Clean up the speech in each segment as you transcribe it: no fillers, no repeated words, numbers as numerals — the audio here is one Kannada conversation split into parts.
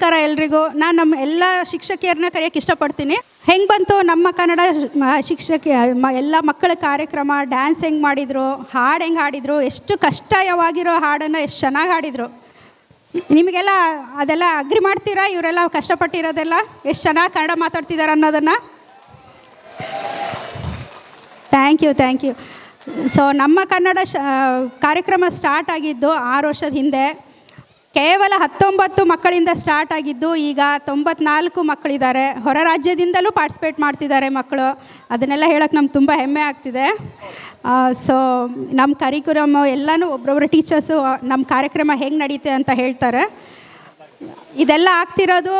ನಮಸ್ಕಾರ ಎಲ್ರಿಗೂ. ನಾನು ನಮ್ಮ ಎಲ್ಲ ಶಿಕ್ಷಕಿಯರನ್ನ ಕರೆಯೋಕ್ಕೆ ಇಷ್ಟಪಡ್ತೀನಿ. ಹೆಂಗೆ ಬಂತು ನಮ್ಮ ಕನ್ನಡ ಶಿಕ್ಷಕಿ ಎಲ್ಲ ಮಕ್ಕಳ ಕಾರ್ಯಕ್ರಮ, ಡ್ಯಾನ್ಸ್ ಹೆಂಗೆ ಮಾಡಿದರು, ಹಾಡು ಹೆಂಗೆ ಹಾಡಿದರು, ಎಷ್ಟು ಕಷ್ಟವಾಗಿರೋ ಹಾಡನ್ನು ಎಷ್ಟು ಚೆನ್ನಾಗಿ ಹಾಡಿದರು. ನಿಮಗೆಲ್ಲ ಅದೆಲ್ಲ ಅಗ್ರಿ ಮಾಡ್ತೀರಾ? ಇವರೆಲ್ಲ ಕಷ್ಟಪಟ್ಟಿರೋದೆಲ್ಲ ಎಷ್ಟು ಚೆನ್ನಾಗಿ ಕನ್ನಡ ಮಾತಾಡ್ತಿದ್ದಾರೆ ಅನ್ನೋದನ್ನು. Thank you. ಸೊ ನಮ್ಮ ಕನ್ನಡ ಕಾರ್ಯಕ್ರಮ ಸ್ಟಾರ್ಟ್ ಆಗಿದ್ದು 6 ವರ್ಷದ ಹಿಂದೆ. ಕೇವಲ 19 ಮಕ್ಕಳಿಂದ ಸ್ಟಾರ್ಟ್ ಆಗಿದ್ದು ಈಗ 94 ಮಕ್ಕಳಿದ್ದಾರೆ. ಹೊರ ರಾಜ್ಯದಿಂದಲೂ ಪಾರ್ಟಿಸಿಪೇಟ್ ಮಾಡ್ತಿದ್ದಾರೆ ಮಕ್ಕಳು. ಅದನ್ನೆಲ್ಲ ಹೇಳೋಕ್ಕೆ ನಮ್ಗೆ ತುಂಬ ಹೆಮ್ಮೆ ಆಗ್ತಿದೆ. ಸೊ ನಮ್ಮ ಕರಿಕ್ಯುಲಮ್ ಎಲ್ಲನೂ ಒಬ್ಬೊಬ್ಬರು ಟೀಚರ್ಸು ನಮ್ಮ ಕಾರ್ಯಕ್ರಮ ಹೆಂಗೆ ನಡೀತೆ ಅಂತ ಹೇಳ್ತಾರೆ. ಇದೆಲ್ಲ ಆಗ್ತಿರೋದು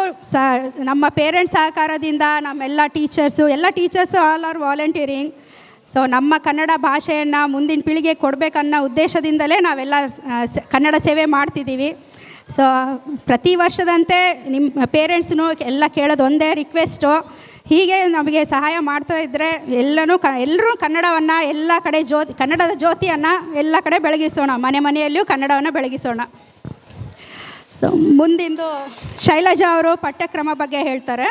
ನಮ್ಮ ಪೇರೆಂಟ್ಸ್ ಸಹಕಾರದಿಂದ. ನಮ್ಮೆಲ್ಲ teachers all are volunteering. So ನಮ್ಮ ಕನ್ನಡ ಭಾಷೆಯನ್ನು ಮುಂದಿನ ಪೀಳಿಗೆ ಕೊಡಬೇಕನ್ನೋ ಉದ್ದೇಶದಿಂದಲೇ ನಾವೆಲ್ಲ ಕನ್ನಡ ಸೇವೆ ಮಾಡ್ತಿದ್ದೀವಿ. ಸೊ ಪ್ರತಿ ವರ್ಷದಂತೆ ನಿಮ್ಮ ಪೇರೆಂಟ್ಸ್ನು ಎಲ್ಲ ಕೇಳೋದು ಒಂದೇ ರಿಕ್ವೆಸ್ಟು, ಹೀಗೆ ನಮಗೆ ಸಹಾಯ ಮಾಡ್ತಾ ಇದ್ದರೆ ಎಲ್ಲರೂ ಕನ್ನಡವನ್ನು ಎಲ್ಲ ಕಡೆ ಕನ್ನಡದ ಜ್ಯೋತಿಯನ್ನು ಎಲ್ಲ ಕಡೆ ಬೆಳಗಿಸೋಣ. ಮನೆಯಲ್ಲಿಯೂ ಕನ್ನಡವನ್ನು ಬೆಳಗಿಸೋಣ. ಸೊ ಮುಂದಿಂದು ಶೈಲಜಾ ಅವರು ಪಠ್ಯಕ್ರಮ ಬಗ್ಗೆ ಹೇಳ್ತಾರೆ.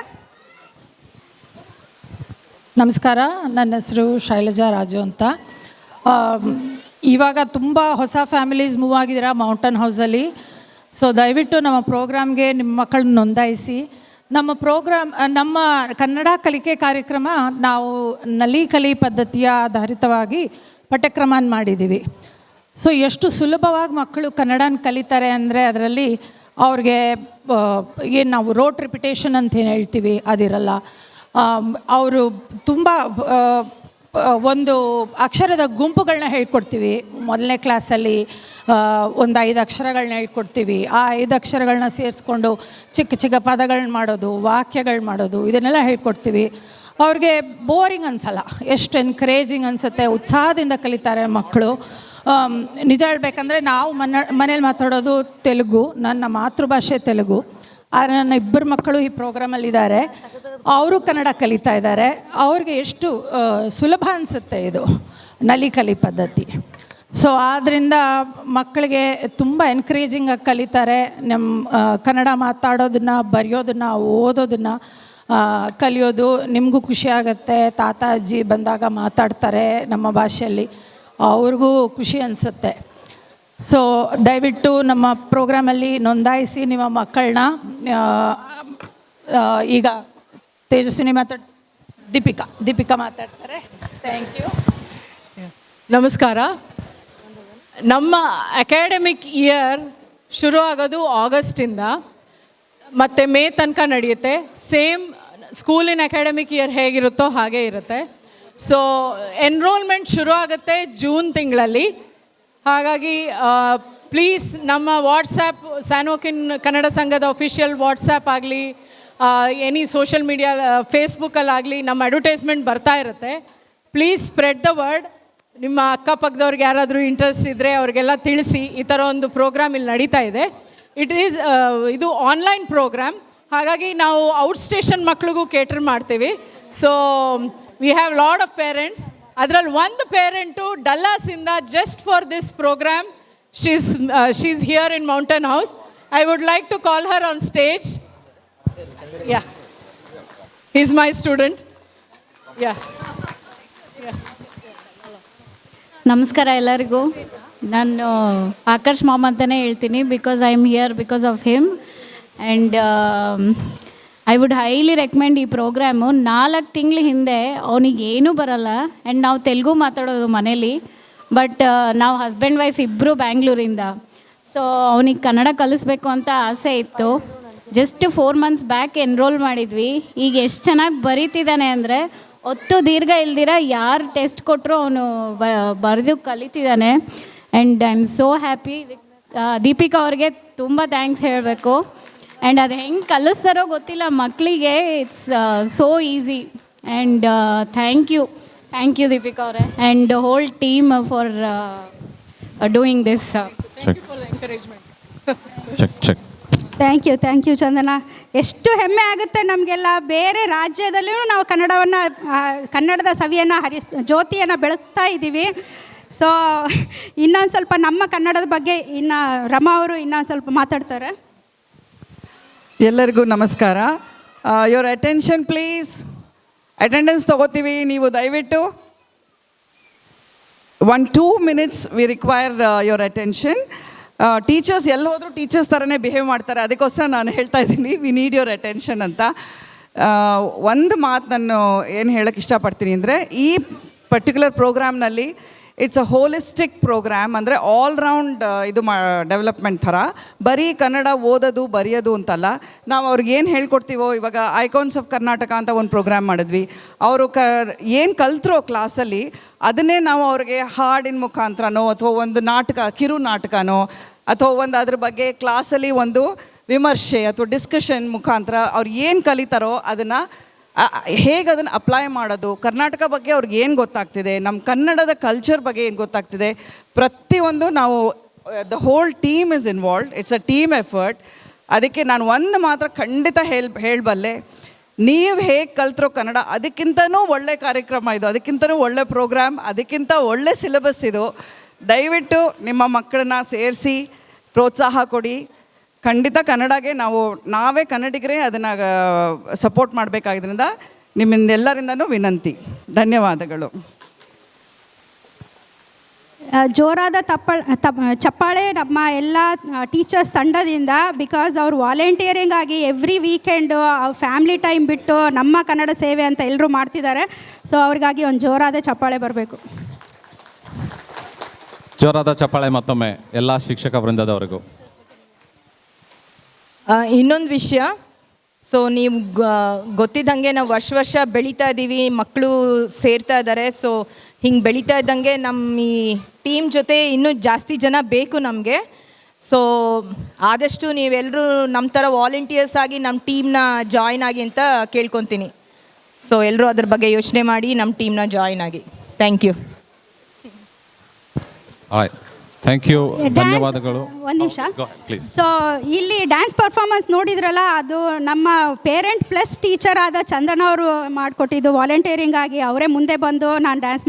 ನಮಸ್ಕಾರ, ನನ್ನ ಹೆಸರು ಶೈಲಜಾ ರಾಜು ಅಂತ. ಇವಾಗ ತುಂಬ ಹೊಸ ಫ್ಯಾಮಿಲೀಸ್ ಮೂವ್ ಆಗಿದ್ದೀರಾ ಮೌಂಟನ್ ಹೌಸಲ್ಲಿ. ಸೊ ದಯವಿಟ್ಟು ನಮ್ಮ ಪ್ರೋಗ್ರಾಮ್ಗೆ ನಿಮ್ಮ ಮಕ್ಕಳನ್ನ ನೋಂದಾಯಿಸಿ. ನಮ್ಮ ಕನ್ನಡ ಕಲಿಕೆ ಕಾರ್ಯಕ್ರಮ ನಾವು ನಲಿ ಕಲಿ ಪದ್ಧತಿಯ ಆಧಾರಿತವಾಗಿ ಪಠ್ಯಕ್ರಮ ಮಾಡಿದ್ದೀವಿ. ಸೊ ಎಷ್ಟು ಸುಲಭವಾಗಿ ಮಕ್ಕಳು ಕನ್ನಡನ ಕಲಿತಾರೆ ಅಂದರೆ ಅದರಲ್ಲಿ ಅವ್ರಿಗೆ ಏನು ನಾವು ರೋಟ್ ರಿಪಿಟೇಷನ್ ಅಂತ ಏನು ಹೇಳ್ತೀವಿ ಅದಿರಲ್ಲ. ಅವರು ತುಂಬ ಒಂದು ಅಕ್ಷರದ ಗುಂಪುಗಳನ್ನ ಹೇಳ್ಕೊಡ್ತೀವಿ. 1ನೇ ಕ್ಲಾಸಲ್ಲಿ ಒಂದು 5 ಅಕ್ಷರಗಳನ್ನ ಹೇಳ್ಕೊಡ್ತೀವಿ. ಆ 5 ಅಕ್ಷರಗಳನ್ನ ಸೇರಿಸ್ಕೊಂಡು ಚಿಕ್ಕ ಪದಗಳನ್ನ ಮಾಡೋದು, ವಾಕ್ಯಗಳು ಮಾಡೋದು, ಇದನ್ನೆಲ್ಲ ಹೇಳ್ಕೊಡ್ತೀವಿ. ಅವ್ರಿಗೆ ಬೋರಿಂಗ್ ಅನಿಸಲ್ಲ, ಎಷ್ಟು ಎನ್ಕರೇಜಿಂಗ್ ಅನಿಸುತ್ತೆ. ಉತ್ಸಾಹದಿಂದ ಕಲಿತಾರೆ ಮಕ್ಕಳು. ನಿಜ ಹೇಳಬೇಕಂದ್ರೆ ನಾವು ಮನೇಲಿ ಮಾತಾಡೋದು ತೆಲುಗು, ನನ್ನ ಮಾತೃಭಾಷೆ ತೆಲುಗು. ಆದರೆ ನನ್ನ 2 ಮಕ್ಕಳು ಈ ಪ್ರೋಗ್ರಾಮಲ್ಲಿದ್ದಾರೆ. ಅವರು ಕನ್ನಡ ಕಲಿತಾ ಇದ್ದಾರೆ. ಅವ್ರಿಗೆ ಎಷ್ಟು ಸುಲಭ ಅನಿಸುತ್ತೆ ಇದು ನಲಿ ಕಲಿ ಪದ್ಧತಿ. ಸೊ ಆದ್ದರಿಂದ ಮಕ್ಕಳಿಗೆ ತುಂಬ ಎನ್ಕರೇಜಿಂಗಾಗಿ ಕಲಿತಾರೆ. ನಮ್ಮ ಕನ್ನಡ ಮಾತಾಡೋದನ್ನು, ಬರೆಯೋದನ್ನು, ಓದೋದನ್ನು ಕಲಿಯೋದು ನಿಮಗೂ ಖುಷಿ ಆಗುತ್ತೆ. ತಾತ ಅಜ್ಜಿ ಬಂದಾಗ ಮಾತಾಡ್ತಾರೆ ನಮ್ಮ ಭಾಷೆಯಲ್ಲಿ, ಅವ್ರಿಗೂ ಖುಷಿ ಅನಿಸುತ್ತೆ. ಸೊ ದಯವಿಟ್ಟು ನಮ್ಮ ಪ್ರೋಗ್ರಾಮಲ್ಲಿ ನೋಂದಾಯಿಸಿ ನಿಮ್ಮ ಮಕ್ಕಳನ್ನ. ಈಗ ತೇಜಸ್ವಿನಿ ದೀಪಿಕಾ ಮಾತಾಡ್ತಾರೆ. Thank you. ನಮಸ್ಕಾರ. ನಮ್ಮ ಅಕಾಡೆಮಿಕ್ ಇಯರ್ ಶುರು ಆಗೋದು ಆಗಸ್ಟಿಂದ ಮತ್ತು ಮೇ ತನಕ ನಡೆಯುತ್ತೆ. ಸೇಮ್ ಸ್ಕೂಲಿನ ಅಕಾಡೆಮಿಕ್ ಇಯರ್ ಹೇಗಿರುತ್ತೋ ಹಾಗೇ ಇರುತ್ತೆ. ಸೊ ಎನ್ರೋಲ್ಮೆಂಟ್ ಶುರು ಆಗುತ್ತೆ ಜೂನ್ ತಿಂಗಳಲ್ಲಿ. ಹಾಗಾಗಿ ಪ್ಲೀಸ್ ನಮ್ಮ ವಾಟ್ಸ್ಯಾಪ್, ಸ್ಯಾನೋಕಿನ್ ಕನ್ನಡ ಸಂಘದ ಅಫಿಷಿಯಲ್ ವಾಟ್ಸ್ಯಾಪ್ ಆಗಲಿ, ಎನಿ ಸೋಷಿಯಲ್ ಮೀಡಿಯಾ ಫೇಸ್ಬುಕ್ಕಲ್ಲಾಗಲಿ ನಮ್ಮ ಅಡ್ವರ್ಟೈಸ್ಮೆಂಟ್ ಬರ್ತಾ ಇರುತ್ತೆ. Please spread the word. ನಿಮ್ಮ ಅಕ್ಕಪಕ್ಕದವ್ರಿಗೆ ಯಾರಾದರೂ ಇಂಟ್ರೆಸ್ಟ್ ಇದ್ದರೆ ಅವ್ರಿಗೆಲ್ಲ ತಿಳಿಸಿ, ಈ ಥರ ಒಂದು ಪ್ರೋಗ್ರಾಮ್ ಇಲ್ಲಿ ನಡೀತಾ ಇದೆ. ಇದು ಆನ್ಲೈನ್ ಪ್ರೋಗ್ರಾಮ್. ಹಾಗಾಗಿ ನಾವು ಔಟ್ ಸ್ಟೇಷನ್ ಮಕ್ಳಿಗೂ ಕೇಟರ್ ಮಾಡ್ತೀವಿ. So we have lot of parents. ಅದರಲ್ಲಿ ಒಂದು ಪೇರೆಂಟು ಡಲ್ಲಾಸಿಂದ just for this program she's here in Mountain House. I would like to call her on stage. Yeah, is my student. Yeah. ನಮಸ್ಕಾರ ಎಲ್ಲರಿಗೂ. ನಾನು ಆಕರ್ಷ್ ಮಾಮ್ ಅಂತಲೇ ಹೇಳ್ತೀನಿ, because I am here because of him. And I would highly recommend ಈ ಪ್ರೋಗ್ರಾಮು. 4 ತಿಂಗಳ ಹಿಂದೆ ಅವನಿಗೆ ಏನೂ ಬರಲ್ಲ. ಆ್ಯಂಡ್ ನಾವು ತೆಲುಗು ಮಾತಾಡೋದು ಮನೇಲಿ. ಬಟ್ ನಾವು ಹಸ್ಬೆಂಡ್ ವೈಫ್ ಇಬ್ಬರು ಬ್ಯಾಂಗ್ಳೂರಿಂದ. ಸೊ ಅವನಿಗೆ ಕನ್ನಡ ಕಲಿಸ್ಬೇಕು ಅಂತ ಆಸೆ ಇತ್ತು. ಜಸ್ಟ್ 4 ಮಂತ್ಸ್ ಬ್ಯಾಕ್ ಎನ್ರೋಲ್ ಮಾಡಿದ್ವಿ. ಈಗ ಎಷ್ಟು ಚೆನ್ನಾಗಿ ಬರೀತಿದ್ದಾನೆ ಅಂದರೆ ಒತ್ತು ದೀರ್ಘ ಇಲ್ದಿರ ಯಾರು ಟೆಸ್ಟ್ ಕೊಟ್ಟರು ಅವನು ಬರೆದು ಕಲಿತಿದ್ದಾನೆ. And I am so happy. Deepika ಅವ್ರಿಗೆ ತುಂಬ ಥ್ಯಾಂಕ್ಸ್ ಹೇಳಬೇಕು. ಆ್ಯಂಡ್ ಅದು ಹೆಂಗೆ ಕಲಿಸ್ತಾರೋ ಗೊತ್ತಿಲ್ಲ ಮಕ್ಕಳಿಗೆ. It's so easy. And thank you Deepika ಅವರೇ and whole team for doing this. Thank you Chandana. ಎಷ್ಟು ಹೆಮ್ಮೆ ಆಗುತ್ತೆ ನಮಗೆಲ್ಲ. ಬೇರೆ ರಾಜ್ಯದಲ್ಲಿಯೂ ನಾವು ಕನ್ನಡದ ಸವಿಯನ್ನು ಜ್ಯೋತಿಯನ್ನು ಬೆಳಗಿಸ್ತಾ ಇದ್ದೀವಿ. ಸೊ ಇನ್ನೊಂದು ಸ್ವಲ್ಪ ನಮ್ಮ ಕನ್ನಡದ ಬಗ್ಗೆ ರಮಾ ಅವರು ಇನ್ನೊಂದು ಸ್ವಲ್ಪ ಮಾತಾಡ್ತಾರೆ. ಎಲ್ಲರಿಗೂ ನಮಸ್ಕಾರ. Your attention please. ಅಟೆಂಡೆನ್ಸ್ ತೊಗೋತೀವಿ, ನೀವು ದಯವಿಟ್ಟು 1-2 minutes we require your attention. Teachers ಎಲ್ಲಿ ಹೋದರೂ ಟೀಚರ್ಸ್ ಥರನೇ ಬಿಹೇವ್ ಮಾಡ್ತಾರೆ, ಅದಕ್ಕೋಸ್ಕರ ನಾನು ಹೇಳ್ತಾ ಇದ್ದೀನಿ ವಿ ನೀಡ್ ಯುವರ್ ಅಟೆನ್ಷನ್ ಅಂತ. ಒಂದು ಮಾತು ನಾನು ಏನು ಹೇಳೋಕ್ಕೆ ಇಷ್ಟಪಡ್ತೀನಿ ಅಂದರೆ, ಈ ಪರ್ಟಿಕ್ಯುಲರ್ ಪ್ರೋಗ್ರಾಮ್ನಲ್ಲಿ ಇಟ್ಸ್ ಅ ಹೋಲಿಸ್ಟಿಕ್ ಪ್ರೋಗ್ರಾಮ್. ಅಂದರೆ ಆಲ್ರೌಂಡ್ ಇದು ಡೆವಲಪ್ಮೆಂಟ್ ಥರ, ಬರೀ ಕನ್ನಡ ಓದೋದು ಬರೆಯೋದು ಅಂತಲ್ಲ. ನಾವು ಅವ್ರಿಗೆ ಏನು ಹೇಳ್ಕೊಡ್ತೀವೋ, ಇವಾಗ ಐಕಾನ್ಸ್ ಆಫ್ ಕರ್ನಾಟಕ ಅಂತ ಒಂದು ಪ್ರೋಗ್ರಾಮ್ ಮಾಡಿದ್ವಿ. ಅವರು ಏನು ಕಲ್ತರೋ ಕ್ಲಾಸಲ್ಲಿ ಅದನ್ನೇ ನಾವು ಅವ್ರಿಗೆ ಹಾಡಿನ ಮುಖಾಂತರನೋ ಅಥವಾ ಒಂದು ನಾಟಕ, ಕಿರು ನಾಟಕನೋ ಅಥವಾ ಒಂದು ಅದ್ರ ಬಗ್ಗೆ ಕ್ಲಾಸಲ್ಲಿ ಒಂದು ವಿಮರ್ಶೆ ಅಥವಾ ಡಿಸ್ಕಷನ್ ಮುಖಾಂತರ ಅವ್ರು ಏನು ಕಲಿತಾರೋ ಅದನ್ನು ಹೇಗೆ ಅದನ್ನು ಅಪ್ಲೈ ಮಾಡೋದು, ಕರ್ನಾಟಕ ಬಗ್ಗೆ ಅವ್ರಿಗೆ ಏನು ಗೊತ್ತಾಗ್ತಿದೆ, ನಮ್ಮ ಕನ್ನಡದ ಕಲ್ಚರ್ ಬಗ್ಗೆ ಏನು ಗೊತ್ತಾಗ್ತಿದೆ, ಪ್ರತಿಯೊಂದು ನಾವು the whole team is involved. It's a team effort. ಅದಕ್ಕೆ ನಾನು ಒಂದು ಮಾತ್ರ ಖಂಡಿತ ಹೇಳಬಲ್ಲೆ, ನೀವು ಹೇಗೆ ಕಲ್ತರೋ ಕನ್ನಡ ಅದಕ್ಕಿಂತನೂ ಒಳ್ಳೆ ಕಾರ್ಯಕ್ರಮ ಇದು, ಅದಕ್ಕಿಂತನೂ ಒಳ್ಳೆ ಪ್ರೋಗ್ರಾಮ್, ಅದಕ್ಕಿಂತ ಒಳ್ಳೆ ಸಿಲೆಬಸ್ ಇದು. ದಯವಿಟ್ಟು ನಿಮ್ಮ ಮಕ್ಕಳನ್ನ ಸೇರಿಸಿ ಪ್ರೋತ್ಸಾಹ ಕೊಡಿ. ಖಂಡಿತ ಕನ್ನಡಗೆ ನಾವೇ ಕನ್ನಡಿಗರೇ ಅದನ್ನು ಸಪೋರ್ಟ್ ಮಾಡಬೇಕಾಗಿದ್ದರಿಂದ ನಿಮ್ಮಿಂದೆಲ್ಲರಿಂದನೂ ವಿನಂತಿ. ಧನ್ಯವಾದಗಳು. ಜೋರಾದ ಚಪ್ಪಾಳೆ ನಮ್ಮ ಎಲ್ಲ ಟೀಚರ್ಸ್ ತಂಡದಿಂದ. ಬಿಕಾಸ್ ಅವರು ವಾಲಂಟಿಯರಿಂಗ್ ಆಗಿ ಎವ್ರಿ ವೀಕೆಂಡು ಫ್ಯಾಮ್ಲಿ ಟೈಮ್ ಬಿಟ್ಟು ನಮ್ಮ ಕನ್ನಡ ಸೇವೆ ಅಂತ ಎಲ್ಲರೂ ಮಾಡ್ತಿದ್ದಾರೆ. ಸೊ ಅವ್ರಿಗಾಗಿ ಒಂದು ಜೋರಾದ ಚಪ್ಪಾಳೆ ಬರಬೇಕು. ಜೋರಾದ ಚಪ್ಪಾಳೆ ಮತ್ತೊಮ್ಮೆ ಎಲ್ಲ ಶಿಕ್ಷಕ ವೃಂದದವರೆಗೂ. ಇನ್ನೊಂದು ವಿಷಯ, ಸೊ ನೀವು ಗೊತ್ತಿದ್ದಂಗೆ ನಾವು ವರ್ಷ ಬೆಳೀತಾ ಇದ್ದೀವಿ, ಮಕ್ಕಳು ಸೇರ್ತಾ ಇದ್ದಾರೆ. ಸೊ ಹಿಂಗೆ ಬೆಳೀತಾ ಇದ್ದಂಗೆ ನಮ್ಮ ಈ ಟೀಮ್ ಜೊತೆ ಇನ್ನೂ ಜಾಸ್ತಿ ಜನ ಬೇಕು ನಮಗೆ. ಸೊ ಆದಷ್ಟು ನೀವೆಲ್ಲರೂ ನಮ್ಮ ಥರ ವಾಲಂಟಿಯರ್ಸ್ ಆಗಿ ನಮ್ಮ ಟೀಮ್ನ ಜಾಯ್ನ್ ಆಗಿ ಅಂತ ಕೇಳ್ಕೊತೀನಿ. ಸೊ ಎಲ್ಲರೂ ಅದ್ರ ಬಗ್ಗೆ ಯೋಚನೆ ಮಾಡಿ ನಮ್ಮ ಟೀಮ್ನ ಜಾಯ್ನ್ ಆಗಿ. Thank you. ಥ್ಯಾಂಕ್ ಯು, ಧನ್ಯವಾದಗಳು. ಒಂದು ನಿಮಿಷ. ಪ್ಲೀಸ್. ಸೊ ಇಲ್ಲಿ ಡ್ಯಾನ್ಸ್ ಪರ್ಫಾರ್ಮೆನ್ಸ್ ನೋಡಿದ್ರಲ್ಲ, ಅದು ನಮ್ಮ ಪೇರೆಂಟ್ ಪ್ಲಸ್ ಟೀಚರ್ ಆದ ಚಂದನ ಅವರು ಮಾಡಿಕೊಟ್ಟಿದ್ದು. ವಾಲಂಟಿಯರಿಂಗ್ ಆಗಿ ಅವರೇ ಮುಂದೆ ಬಂದು ನಾನು ಡ್ಯಾನ್ಸ್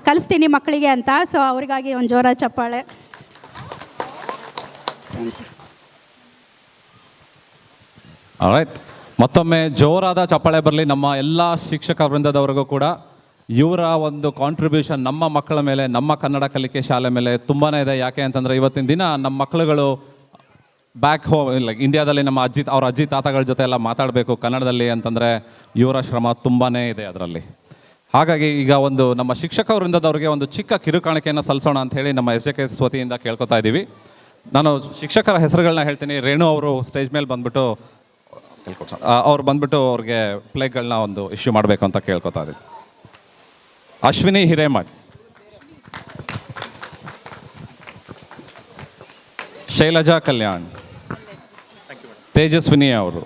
ಕಲಿಸ್ತೀನಿ ಮಕ್ಕಳಿಗೆ ಅಂತ. ಸೊ ಅವರಿಗಾಗಿ ಒಂದು ಜೋರಾದ ಚಪ್ಪಾಳೆ. ಆಲ್ರೈಟ್, ಮತ್ತೊಮ್ಮೆ ಜೋರಾದ ಚಪ್ಪಾಳೆ ಬರಲಿ ನಮ್ಮ ಎಲ್ಲ ಶಿಕ್ಷಕ ವೃಂದದವರೆಗೂ ಕೂಡ. ಇವರ ಒಂದು ಕಾಂಟ್ರಿಬ್ಯೂಷನ್ ನಮ್ಮ ಮಕ್ಕಳ ಮೇಲೆ, ನಮ್ಮ ಕನ್ನಡ ಕಲಿಕೆ ಶಾಲೆ ಮೇಲೆ ತುಂಬಾ ಇದೆ. ಯಾಕೆ ಅಂತಂದರೆ ಇವತ್ತಿನ ದಿನ ನಮ್ಮ ಮಕ್ಕಳುಗಳು ಬ್ಯಾಕ್ ಹೋಮ್ ಲೈಕ್ ಇಂಡಿಯಾದಲ್ಲಿ ನಮ್ಮ ಅವ್ರ ಅಜ್ಜಿ ತಾತಗಳ ಜೊತೆ ಎಲ್ಲ ಮಾತಾಡಬೇಕು ಕನ್ನಡದಲ್ಲಿ ಅಂತಂದರೆ ಇವರ ಶ್ರಮ ತುಂಬಾ ಇದೆ ಅದರಲ್ಲಿ. ಹಾಗಾಗಿ ಈಗ ಒಂದು ನಮ್ಮ ಶಿಕ್ಷಕ ವೃಂದದವ್ರಿಗೆ ಒಂದು ಚಿಕ್ಕ ಕಿರುಕಾಣಿಕೆಯನ್ನು ಸಲ್ಲಿಸೋಣ ಅಂತ ಹೇಳಿ ನಮ್ಮ SJKS ವತಿಯಿಂದ ಕೇಳ್ಕೊತಾ ಇದ್ದೀವಿ. ನಾನು ಶಿಕ್ಷಕರ ಹೆಸರುಗಳನ್ನ ಹೇಳ್ತೀನಿ. ರೇಣು ಅವರು ಸ್ಟೇಜ್ ಮೇಲೆ ಬಂದುಬಿಟ್ಟು ಅವ್ರು ಬಂದುಬಿಟ್ಟು ಅವ್ರಿಗೆ ಪ್ಲೇಗಳನ್ನ ಒಂದು ಇಶ್ಯೂ ಮಾಡಬೇಕು ಅಂತ ಕೇಳ್ಕೊತಾ ಇದ್ದೀವಿ. ಅಶ್ವಿನಿ ಹಿರೇಮಠ್, ಶೈಲಜಾ ಕಲ್ಯಾಣ್, ತೇಜಸ್ವಿನಿ ಅವರು,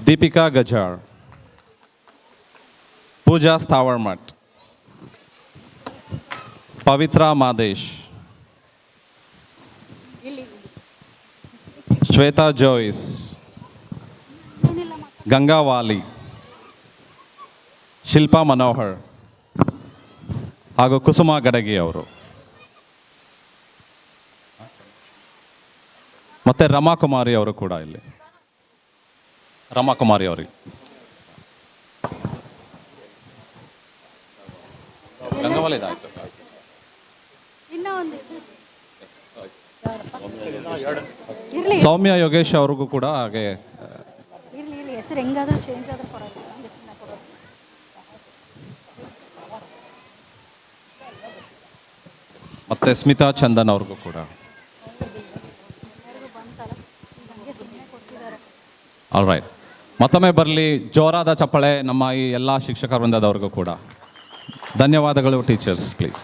ದೀಪಿಕಾ ಗಜಾರ್, ಪೂಜಾ ಸ್ಥಾವರ್ಮಠ್, ಪವಿತ್ರ ಮಾದೇಶ್, ಶ್ವೇತಾ ಜೋಯಿಸ್, ಗಂಗಾ ವಾಲಿ, ಶಿಲ್ಪಾ ಮನೋಹರ್ ಹಾಗೂ ಕುಸುಮಾ ಗಡಗಿ ಅವರು, ಮತ್ತು ರಮಾಕುಮಾರಿ ಅವರು ಕೂಡ ಇಲ್ಲಿ. ರಮಾಕುಮಾರಿ ಅವರಿಗೆ ಗಂಗಾವಲಿ ಇದಾಯ್ತು. ಸೌಮ್ಯ ಯೋಗೇಶ್ ಅವ್ರಿಗೂ ಕೂಡ ಹಾಗೆ. ಹೆಸರು ಹೆಂಗಾದ್ರೂ ಚೇಂಜ್ ಆದ್ರೂ ಪರವಾಗಿಲ್ಲ. ಮತ್ತು ಸ್ಮಿತಾ ಚಂದನ್ ಅವ್ರಿಗೂ ಕೂಡ. ಆಲ್ರೈಟ್, ಮತ್ತೊಮ್ಮೆ ಬರಲಿ ಜೋರಾದ ಚಪ್ಪಾಳೆ ನಮ್ಮ ಈ ಎಲ್ಲ ಶಿಕ್ಷಕ ವೃಂದದವ್ರಿಗೂ ಕೂಡ. ಧನ್ಯವಾದಗಳು ಟೀಚರ್ಸ್, ಪ್ಲೀಸ್.